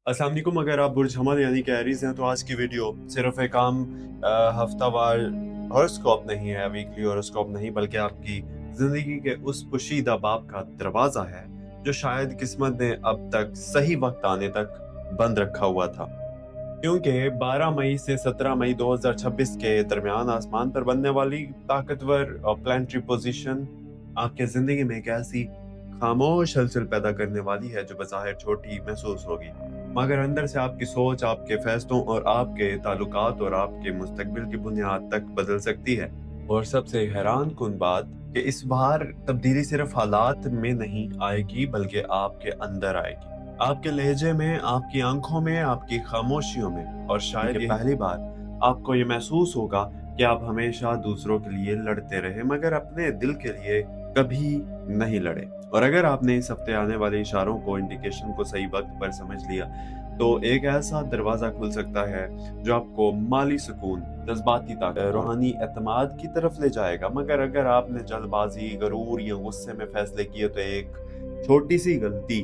अस्सलाम वालेकुम। अगर आप बुर्ज हमल यानी कि एरीज हैं तो आज की वीडियो सिर्फ एक आम हफ्तावार हॉरोस्कोप नहीं है, वीकली हॉरोस्कोप नहीं, बल्कि आपकी जिंदगी के उस पोशीदा बाब का दरवाजा है जो शायद किस्मत ने अब तक सही वक्त आने तक बंद रखा हुआ था। क्योंकि 12 मई से 17 मई 2026 के दरमियान आसमान पर बनने वाली ताकतवर और प्लानिटरी पोजीशन आपके जिंदगी में एक ऐसी खामोश हलचल पैदा करने वाली है जो बज़ाहिर छोटी महसूस होगी, मगर अंदर से आपकी सोच, आपके फैसलों और आपके ताल्लुकात और आपके मुस्तकबिल की बुनियाद तक बदल सकती है। और सबसे हैरान कुन बात कि इस बार तब्दीली सिर्फ हालात में नहीं आएगी बल्कि आपके अंदर आएगी, आपके लहजे में, आपकी आंखों में, आपकी खामोशियों में। और शायद ये पहली बार आपको ये महसूस होगा कि आप हमेशा दूसरों के लिए लड़ते रहे मगर अपने दिल के लिए कभी नहीं लड़े। और अगर आपने इस हफ्ते आने वाले इशारों को, इंडिकेशन को सही वक्त पर समझ लिया तो एक ऐसा दरवाजा खुल सकता है जो आपको माली सुकून, जज्बाती ताकत, रूहानी एतमाद की तरफ ले जाएगा। मगर अगर आपने जल्दबाजी, गरूर या गुस्से में फैसले किए तो एक छोटी सी गलती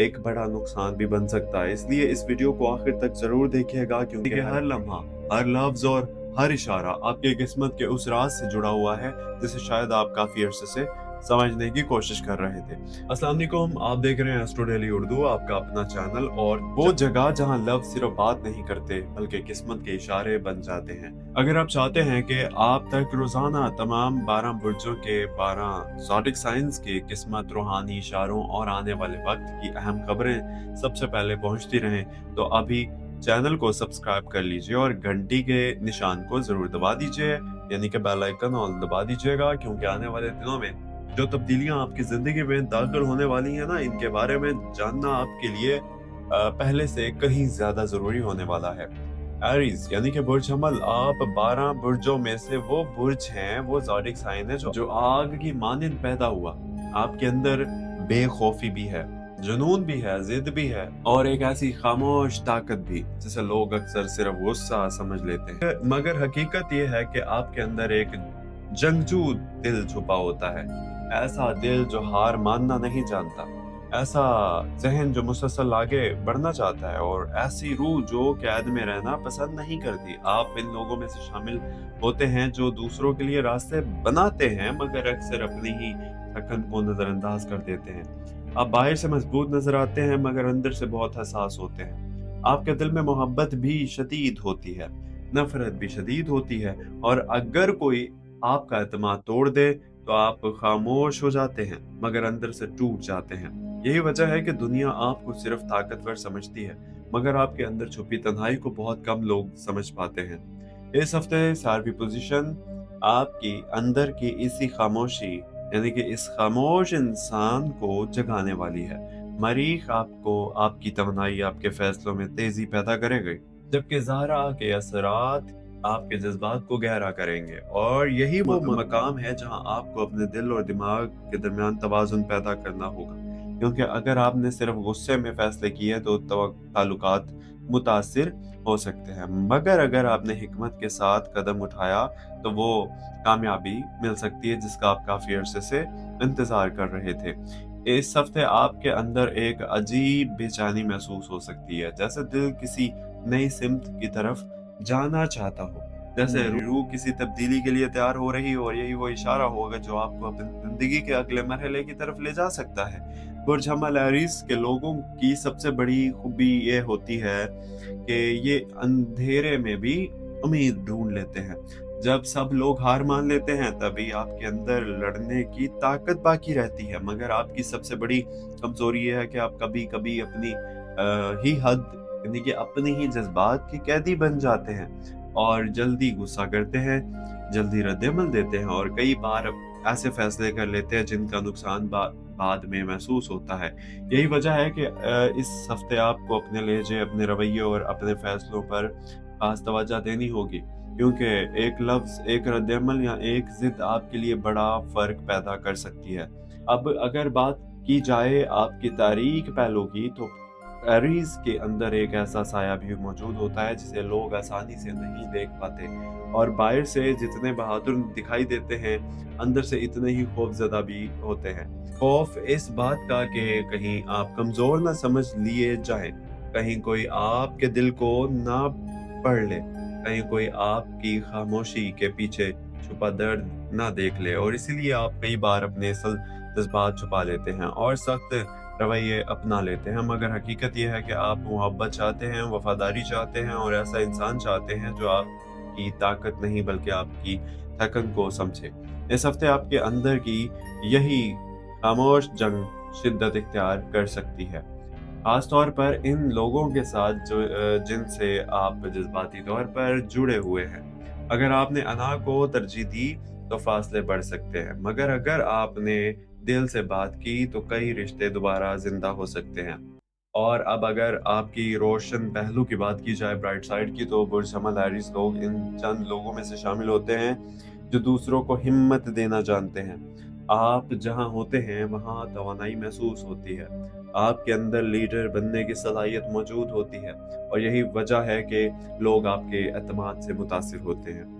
एक बड़ा नुकसान भी बन सकता है। इसलिए इस वीडियो को आखिर तक जरूर देखिएगा, क्योंकि हर लम्हा, हर लफ्ज और हर इशारा आपकी किस्मत के उस राज से जुड़ा हुआ है जिसे शायद आप काफी अरसे से समझने की कोशिश कर रहे थे। अस्सलाम वालेकुम, आप देख रहे हैं एस्ट्रो डेली उर्दू, आपका अपना चैनल और वो जगह जहां लफ्ज सिर्फ बात नहीं करते बल्कि किस्मत के इशारे बन जाते हैं। अगर आप चाहते हैं कि आप तक रोजाना तमाम 12 बुर्जों के 12 ज़ोडिक साइंस की किस्मत, रूहानी इशारों और आने वाले वक्त की अहम खबरें सबसे पहले पहुंचती रहें, तो अभी चैनल को सब्सक्राइब कर लीजिए और घंटी के निशान को जरूर दबा दीजिए, यानी कि बेल आइकन ऑल दबा दीजिएगा, क्योंकि आने वाले दिनों में जो तब्दीलियां आपकी जिंदगी में दाखिल होने वाली हैं ना, इनके बारे में जानना आपके लिए पहले से कहीं ज्यादा जरूरी होने वाला है। एरीज यानी कि बुर्ज हमल, आप 12 बुर्जों में से वो बुर्ज हैं, वो ज़ोडिक साइन है जो आग की मानिंद पैदा हुआ। आपके अंदर बेखौफी भी है, जुनून भी है, जिद भी है और एक ऐसी खामोश ताकत भी जिसे लोग अक्सर सिर्फ गुस्सा समझ लेते हैं, मगर हकीकत ये है कि आपके अंदर एक जंगजू दिल छुपा होता है। ऐसा दिल जो हार मानना नहीं जानता, ऐसा जहन जो मुसलसल आगे बढ़ना चाहता है और ऐसी रूह जो कैद में रहना पसंद नहीं करती। आप इन लोगों में से शामिल होते हैं जो दूसरों के लिए रास्ते बनाते हैं मगर अक्सर अपनी ही थकन को नजरअंदाज कर देते हैं। आप बाहर से मजबूत नजर आते हैं मगर अंदर से बहुत हसास होते हैं। आपके दिल में मोहब्बत भी शदीद होती है, नफरत भी शदीद होती है, और अगर कोई आपका एतमाद तोड़ दे तो आप खामोश हो जाते हैं मगर अंदर से टूट जाते हैं। यही वजह है कि दुनिया आपको सिर्फ ताकतवर समझती है मगर आपके अंदर छुपी तन्हाई को बहुत कम लोग समझ पाते हैं। इस हफ्ते सारवी पोजीशन आपकी अंदर की इसी खामोशी, यानी कि इस खामोश इंसान को जगाने वाली है। मरीख आपको आपकी तमन्नाई, आपके फैसलों में तेजी पैदा करेगी, जबकि ज़हरा के असरात आपके जज्बात को गहरा करेंगे। और यही वो मकाम है जहां आपको अपने दिल और दिमाग के दरमियान तवाज़ुन पैदा करना होगा, क्योंकि अगर आपने सिर्फ गुस्से में फैसले किए तो ताल्लुकात मुतासिर हो सकते हैं, मगर अगर आपने हिकमत के साथ कदम उठाया तो वो कामयाबी मिल सकती है जिसका आप काफी अरसे से इंतजार कर रहे थे। इस हफ्ते आपके अंदर एक अजीब बेचैनी महसूस हो सकती है, जैसे दिल किसी नई सिमत की तरफ जाना चाहता हो, जैसे रूह किसी तब्दीली के लिए तैयार हो रही हो, और यही वो इशारा होगा जो आपको अपनी जिंदगी के अगले मरहले की तरफ ले जा सकता है। बुर्ज हमल एरीज के लोगों की सबसे बड़ी खूबी ये होती है कि ये अंधेरे में भी उम्मीद ढूंढ लेते हैं। जब सब लोग हार मान लेते हैं तभी आपके अंदर लड़ने की ताकत बाकी रहती है, मगर आपकी सबसे बड़ी कमजोरी ये है कि आप कभी कभी अपनी ही हद, यानी कि अपने ही जज्बात के कैदी बन जाते हैं और जल्दी गुस्सा करते हैं, जल्दी रद्द-ए-अमल देते हैं और कई बार ऐसे फैसले कर लेते हैं जिनका नुकसान बाद में महसूस होता है। यही वजह है कि इस हफ्ते आपको अपने लहजे, अपने रवैये और अपने फैसलों पर खास तवज्जो देनी होगी, क्योंकि एक लफ्ज, एक रद्द-ए-अमल या एक जिद आपके लिए बड़ा फर्क पैदा कर सकती है। अब अगर बात की जाए आपकी तारीख पहलू की, तो एरीज के अंदर एक ऐसा साया भी मौजूद होता है जिसे लोग आसानी से नहीं देख पाते, और बाहर से जितने बहादुर दिखाई देते हैं अंदर से इतने ही खौफजदा भी होते हैं। खौफ इस बात का कि कहीं आप कमजोर ना समझ लिए जाएं, कहीं कोई आपके दिल को ना पढ़ ले, कहीं कोई आपकी खामोशी के पीछे छुपा दर्द ना देख ले, और इसीलिए आप कई बार अपने असल जज्बात छुपा लेते हैं और सख्त रवैये अपना लेते हैं। मगर हकीकत यह है कि आप मोहब्बत चाहते हैं, वफादारी चाहते हैं और ऐसा इंसान चाहते हैं जो आपकी ताकत नहीं बल्कि आपकी थकन को समझे। इस हफ्ते आपके अंदर की यही खामोश जंग शिद्दत इख्तियार कर सकती है, खास तौर पर इन लोगों के साथ जिनसे आप जज्बाती तौर पर जुड़े हुए हैं। अगर आपने अना को तरजीह दी तो फासले बढ़ सकते हैं, मगर अगर आपने दिल से बात की तो कई रिश्ते दोबारा जिंदा हो सकते हैं। और अब अगर आपकी रोशन पहलू की बात की जाए, ब्राइट साइड की, तो बुर्ज हमल एरीज लोग इन चंद लोगों में से शामिल होते हैं जो दूसरों को हिम्मत देना जानते हैं। आप जहां होते हैं वहां तवानाई महसूस होती है, आपके अंदर लीडर बनने की सलाहियत मौजूद होती है, और यही वजह है कि लोग आपके एतमाद से मुतासिर होते हैं।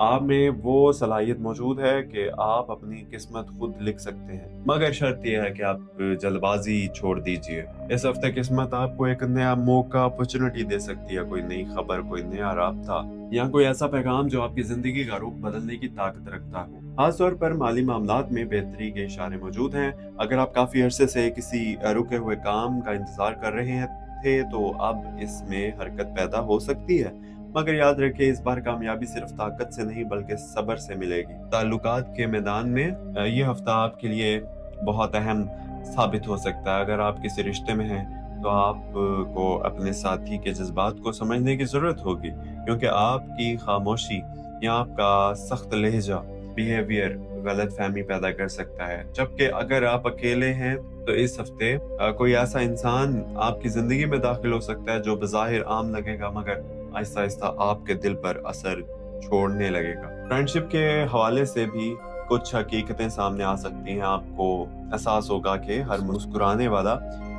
आप में वो सलाहियत मौजूद है कि आप अपनी किस्मत खुद लिख सकते हैं, मगर शर्त यह है कि आप जल्दबाजी छोड़ दीजिए। इस हफ्ते किस्मत आपको एक नया मौका, अपॉर्चुनिटी दे सकती है, कोई नई खबर, कोई नया राब्ता या कोई ऐसा पैगाम जो आपकी जिंदगी का रुख बदलने की ताकत रखता हो। खास तौर पर माली मामलात में बेहतरी के इशारे मौजूद हैं। अगर आप काफी अरसे से किसी रुके हुए काम का इंतजार कर रहे हैं थे, तो अब इसमें हरकत पैदा हो सकती है। मगर याद रखें, इस बार कामयाबी सिर्फ ताकत से नहीं बल्कि सब्र से मिलेगी। ताल्लुकात के मैदान में ये हफ्ता आपके लिए बहुत अहम साबित हो सकता है। अगर आप किसी रिश्ते में हैं तो आपको अपने साथी के जज्बात को समझने की जरूरत होगी, क्योंकि आपकी खामोशी या आपका सख्त लहजा, बिहेवियर गलत फहमी पैदा कर सकता है। जबकि अगर आप अकेले हैं तो इस हफ्ते कोई ऐसा इंसान आपकी जिंदगी में दाखिल हो सकता है जो बज़ाहिर आम लगेगा, मगर आहिस्ता आहिस्ता आपके दिल पर असर छोड़ने लगेगा। फ्रेंडशिप के हवाले से भी कुछ हकीकतें सामने आ सकती हैं। आपको एहसास होगा कि हर मुस्कुराने वाला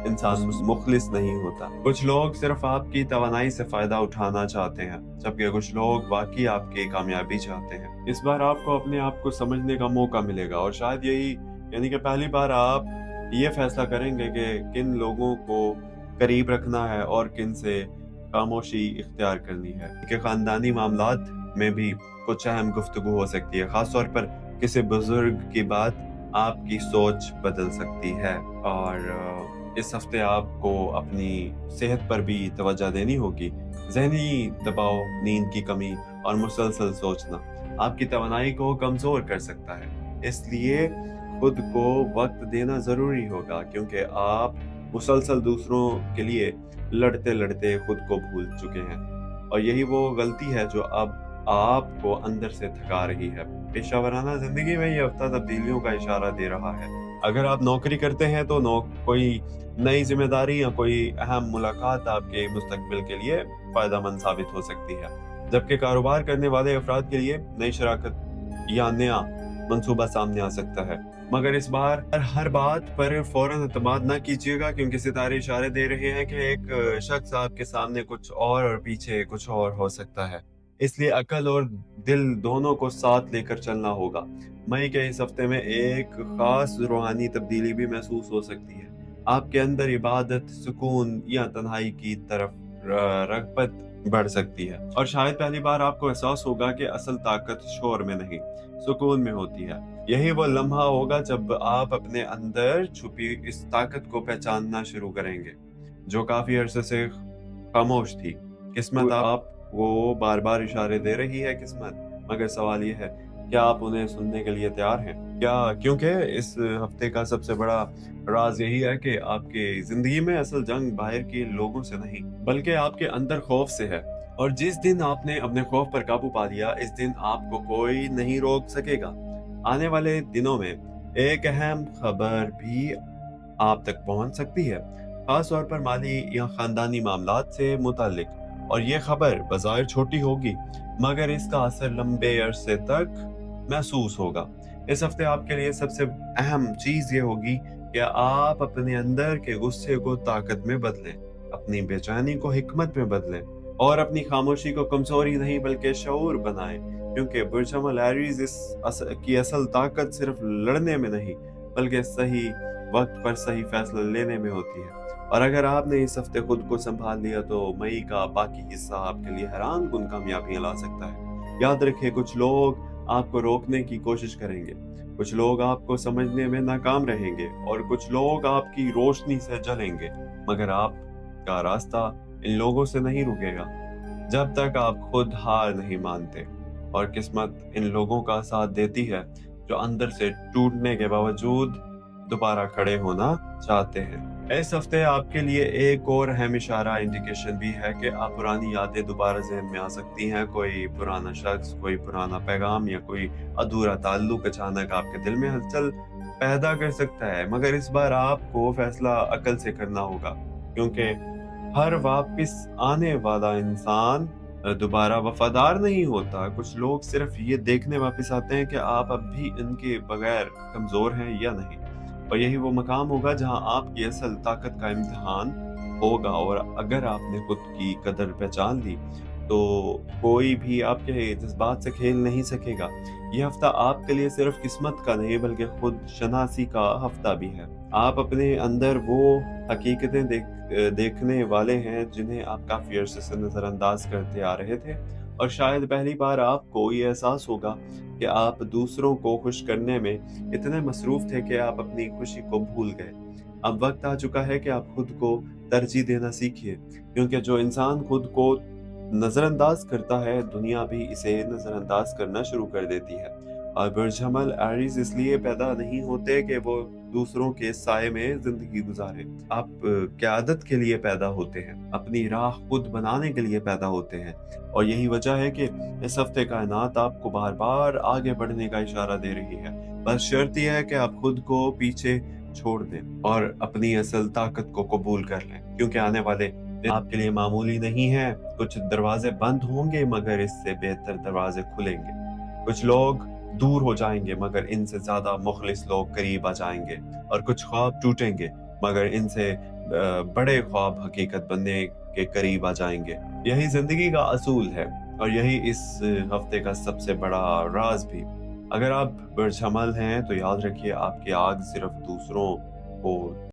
इंसान मुखलिस नहीं होता। कुछ लोग सिर्फ आपकी तवानाई से फायदा उठाना चाहते हैं, जबकि कुछ लोग वाकई आपकी कामयाबी चाहते हैं। इस बार आपको अपने आप को समझने का मौका मिलेगा, और शायद यही यानी कि पहली बार आप ये फैसला करेंगे कि किन लोगों को करीब रखना है और किन से खामोशी इख्तियार करनी है। कि खानदानी मामलात में भी कुछ अहम गुफ्तगू हो सकती है, खास तौर पर किसी बुजुर्ग की बात आपकी सोच बदल सकती है। और इस हफ्ते आपको अपनी सेहत पर भी तवज्जो देनी होगी। जहनी दबाव, नींद की कमी और मुसलसल सोचना आपकी तवानाई को कमजोर कर सकता है। इसलिए खुद को वक्त देना जरूरी होगा, क्योंकि आप मुसलसल दूसरों के लिए लड़ते लड़ते खुद को भूल चुके हैं, और यही वो गलती है जो अब आपको अंदर से थका रही है। पेशावराना जिंदगी में ये हफ्ता तब्दीलियों का इशारा दे रहा है। अगर आप नौकरी करते हैं तो कोई नई जिम्मेदारी या कोई अहम मुलाकात आपके मुस्तकबिल के लिए फायदेमंद साबित हो सकती है, जबकि कारोबार करने वाले अफराद के लिए नई शराकत या नया मंसूबा सामने आ सकता है। मगर इस बार हर बात पर फौरन एतमाद ना कीजिएगा, क्योंकि सितारे इशारे दे रहे हैं कि एक शख्स आपके सामने कुछ और पीछे कुछ और हो सकता है। इसलिए अकल और दिल दोनों को साथ लेकर चलना होगा। मई के इस हफ्ते में एक खास रूहानी तब्दीली भी महसूस हो सकती है। आपके अंदर इबादत, सुकून या तन्हाई की तरफ रग़बत बढ़ सकती है, और शायद पहली बार आपको एहसास होगा कि असल ताकत शोर में नहीं, सुकून में होती है। यही वो लम्हा होगा जब आप अपने अंदर छुपी इस ताकत को पहचानना शुरू करेंगे, जो काफी अरसे से खामोश थी। किस्मत आपको बार बार इशारे दे रही है, किस्मत, मगर सवाल ये है, क्या आप उन्हें सुनने के लिए तैयार हैं? क्योंकि इस हफ्ते का सबसे बड़ा राज यही है कि आपकी जिंदगी में असल जंग बाहर के लोगों से नहीं बल्कि आपके अंदर खौफ से है। और जिस दिन आपने अपने खौफ पर काबू पा लिया, इस दिन आपको कोई नहीं रोक सकेगा। आने वाले दिनों में एक अहम खबर भी आप तक पहुंच सकती है, खास तौर पर माली या खानदानी मामलात से मुतालिक। और ये खबर बाज़ाहिर छोटी होगी, मगर इसका असर लंबे अरसे तक महसूस होगा। इस हफ्ते आपके लिए सबसे अहम चीज ये होगी कि आप अपने अंदर के गुस्से को ताकत में बदलें, अपनी बेचैनी को हिकमत में बदलें, और अपनी खामोशी को कमजोरी नहीं बल्कि शऊर बनाएं। क्योंकि बुर्ज हमल एरीज की असल ताकत सिर्फ लड़ने में नहीं बल्कि सही वक्त पर सही फैसला लेने में होती है। और अगर आपने इस हफ्ते खुद को संभाल लिया तो मई का बाकी हिस्सा आपके लिए हैरान कुन कामयाबियां ला सकता है। याद रखिए, कुछ लोग आपको रोकने की कोशिश करेंगे, कुछ लोग आपको समझने में नाकाम रहेंगे और कुछ लोग आपकी रोशनी से जलेंगे, मगर आपका रास्ता इन लोगों से नहीं रुकेगा जब तक आप खुद हार नहीं मानते। और किस्मत इन लोगों का साथ देती है जो अंदर से टूटने के बावजूद दोबारा खड़े होना चाहते हैं। इस हफ्ते आपके लिए एक और अहम इशारा इंडिकेशन भी है कि आप पुरानी यादें दोबारा ज़हन में आ सकती हैं। कोई पुराना शख्स, कोई पुराना पैगाम या कोई अधूरा ताल्लुक अचानक आपके दिल में हलचल पैदा कर सकता है, मगर इस बार आपको फैसला अकल से करना होगा, क्योंकि हर वापस आने वाला इंसान दोबारा वफादार नहीं होता। कुछ लोग सिर्फ ये देखने वापस आते हैं कि आप अब भी इनके बगैर कमज़ोर हैं या नहीं, और यही वो मकाम होगा जहां आपकी असल ताकत का इम्तिहान होगा। और अगर आपने खुद की कदर पहचान ली तो कोई भी आपके जज्बात से खेल नहीं सकेगा। ये हफ्ता आपके लिए सिर्फ किस्मत का नहीं बल्कि खुद शनासी का हफ्ता भी है। आप अपने अंदर वो हकीकतें देखने वाले हैं जिन्हें आप काफ़ी अरसे से नज़रअंदाज करते आ रहे थे, और शायद पहली बार आपको ये एहसास होगा कि आप दूसरों को खुश करने में इतने मसरूफ़ थे कि आप अपनी खुशी को भूल गए। अब वक़्त आ चुका है कि आप खुद को तरजीह देना सीखिए, क्योंकि जो इंसान खुद को नज़रअंदाज करता है, दुनिया भी इसे नज़रअंदाज करना शुरू कर देती है। और बुरजमल एरीज़ इसलिए पैदा नहीं होते कि वो दूसरों के साये में ज़िंदगी गुज़ारें। आप क़यादत के लिए पैदा होते हैं, अपनी राह खुद बनाने के लिए पैदा होते हैं, और यही वजह है कि इस हफ्ते कायनात आपको बार-बार आगे बढ़ने का इशारा दे रही है। बस शर्त ये है कि आप खुद को पीछे छोड़ दें और अपनी असल ताकत को कबूल कर लें, क्योंकि आने वाले दिन आपके लिए मामूली नहीं है। कुछ दरवाजे बंद होंगे मगर इससे बेहतर दरवाजे खुलेंगे। कुछ लोग दूर हो जाएंगे मगर इनसे ज़्यादा मुखलिस लोग करीब आ जाएंगे, और कुछ ख्वाब टूटेंगे मगर इनसे बड़े ख्वाब हकीकत बनने के करीब आ जाएंगे। यही ज़िंदगी का असूल है, और यही इस हफ्ते का सबसे बड़ा राज भी। अगर आप बुरजमल हैं तो याद रखिए, आपकी आग सिर्फ दूसरों को